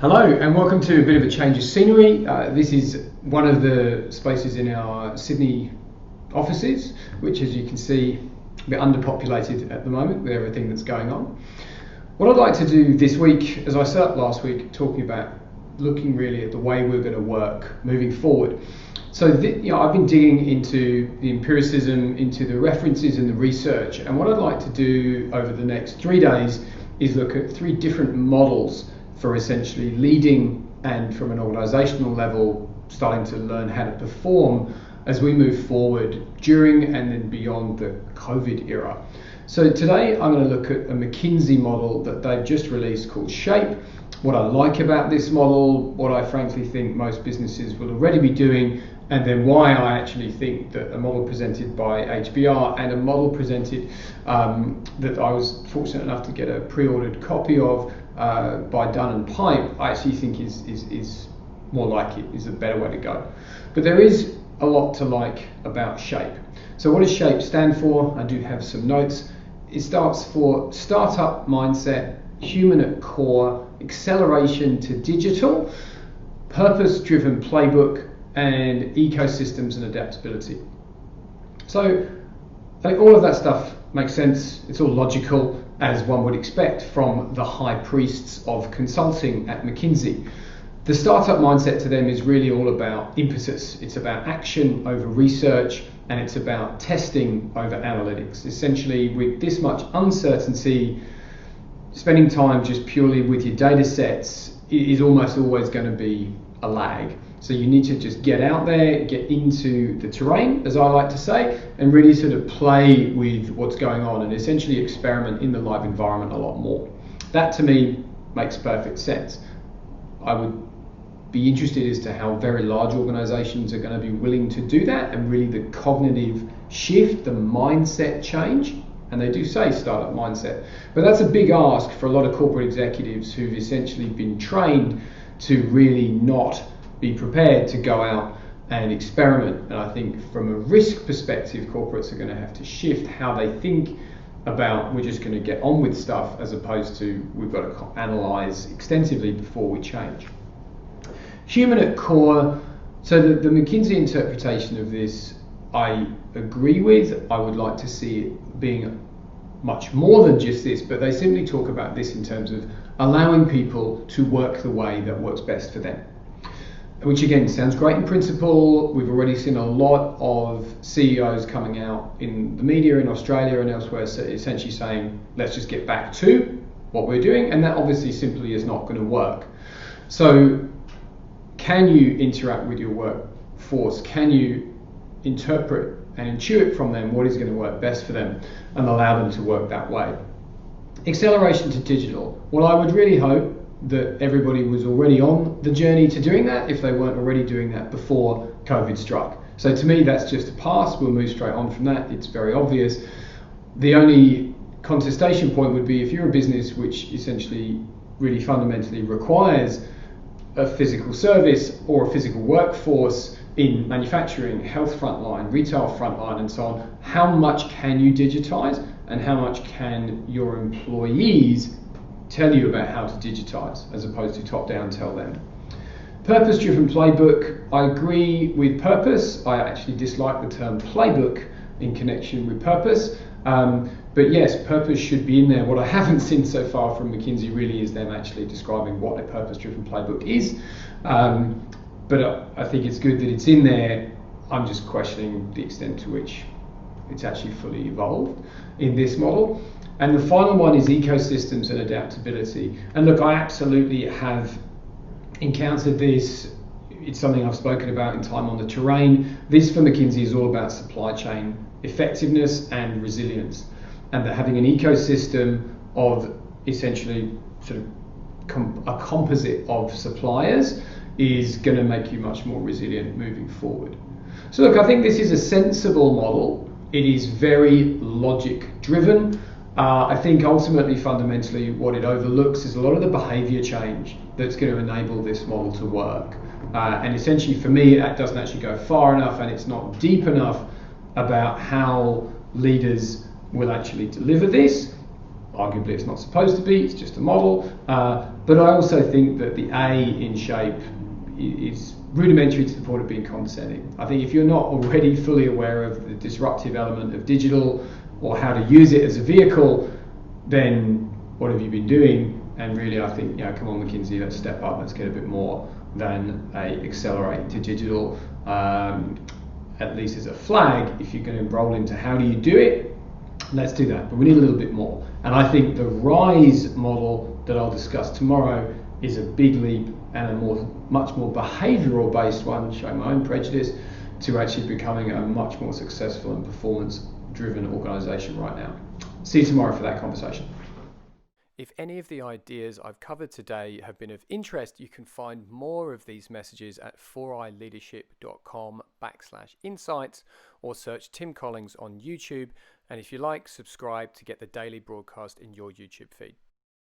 Hello and welcome to a bit of a change of scenery. This is one of the spaces in our Sydney offices, which as you can see, a bit underpopulated at the moment with everything that's going on. What I'd like to do this week, as I set up last week, talking about looking really at the way we're going to work moving forward. So I've been digging into the empiricism, into the references and the research, and what I'd like to do over the next 3 days is look at 3 different models for essentially leading and from an organisational level starting to learn how to perform as we move forward during and then beyond the COVID era. So today I'm going to look at a McKinsey model that they've just released called SHAPE, what I like about this model, what I frankly think most businesses will already be doing, and then why I actually think that a model presented by HBR and a model presented that I was fortunate enough to get a pre-ordered copy of by Dunn and Pipe, I actually think is more like it, is a better way to go. But there is a lot to like about SHAPE. So what does SHAPE stand for? I do have some notes. It starts for Startup Mindset, Human at Core, Acceleration to Digital, Purpose-Driven Playbook, and Ecosystems and Adaptability. So I think all of that stuff makes sense. It's all logical, as one would expect from the high priests of consulting at McKinsey. The startup mindset to them is really all about impetus. It's about action over research, and it's about testing over analytics. Essentially, with this much uncertainty, spending time just purely with your data sets is almost always going to be a lag. So you need to just get out there, get into the terrain, as I like to say, and really sort of play with what's going on and essentially experiment in the live environment a lot more. That to me makes perfect sense. I would be interested as to how very large organizations are going to be willing to do that, and really the cognitive shift, the mindset change. And they do say startup mindset, but that's a big ask for a lot of corporate executives who've essentially been trained to really not be prepared to go out and experiment. And I think from a risk perspective, corporates are going to have to shift how they think about, we're just going to get on with stuff, as opposed to we've got to analyze extensively before we change. Human at core. So the McKinsey interpretation of this I agree with. I would like to see it being much more than just this, but they simply talk about this in terms of allowing people to work the way that works best for them. Which again sounds great in principle. We've already seen a lot of CEOs coming out in the media in Australia and elsewhere, so essentially saying, let's just get back to what we're doing, and that obviously simply is not going to work. So can you interact with your workforce? Can you interpret and intuit from them what is going to work best for them and allow them to work that way? Acceleration to digital. Well, I would really hope that everybody was already on the journey to doing that if they weren't already doing that before COVID struck. So to me, that's just a pass. We'll move straight on from that. It's very obvious. The only contestation point would be if you're a business which essentially really fundamentally requires a physical service or a physical workforce in manufacturing, health frontline, retail frontline, and so on, how much can you digitize and how much can your employees tell you about how to digitize, as opposed to top down tell them. Purpose-driven playbook. I agree with purpose. I actually dislike the term playbook in connection with purpose. But yes, purpose should be in there. What I haven't seen so far from McKinsey really is them actually describing what a purpose-driven playbook is. But I think it's good that it's in there. I'm just questioning the extent to which it's actually fully evolved in this model. And the final one is ecosystems and adaptability. And look, I absolutely have encountered this. It's something I've spoken about in time on the terrain. This for McKinsey is all about supply chain effectiveness and resilience. And that having an ecosystem of essentially sort of a composite of suppliers is going to make you much more resilient moving forward. So look, I think this is a sensible model. It is very logic driven. I think ultimately, fundamentally, what it overlooks is a lot of the behaviour change that's going to enable this model to work. And essentially, for me, that doesn't actually go far enough, and it's not deep enough about how leaders will actually deliver this. Arguably it's not supposed to be, it's just a model. But I also think that the A in shape is rudimentary to the point of being condescending. I think if you're not already fully aware of the disruptive element of digital or how to use it as a vehicle, then what have you been doing? And really, I think, come on, McKinsey, let's step up, let's get a bit more than a accelerate to digital, at least as a flag. If you're going to roll into how do you do it, let's do that. But we need a little bit more. And I think the RISE model that I'll discuss tomorrow is a big leap and a much more behavioural based one, showing my own prejudice, to actually becoming a much more successful and performance driven organisation right now. See you tomorrow for that conversation. If any of the ideas I've covered today have been of interest, you can find more of these messages at 4iLeadership.com/insights or search Tim Collings on YouTube. And if you like, subscribe to get the daily broadcast in your YouTube feed.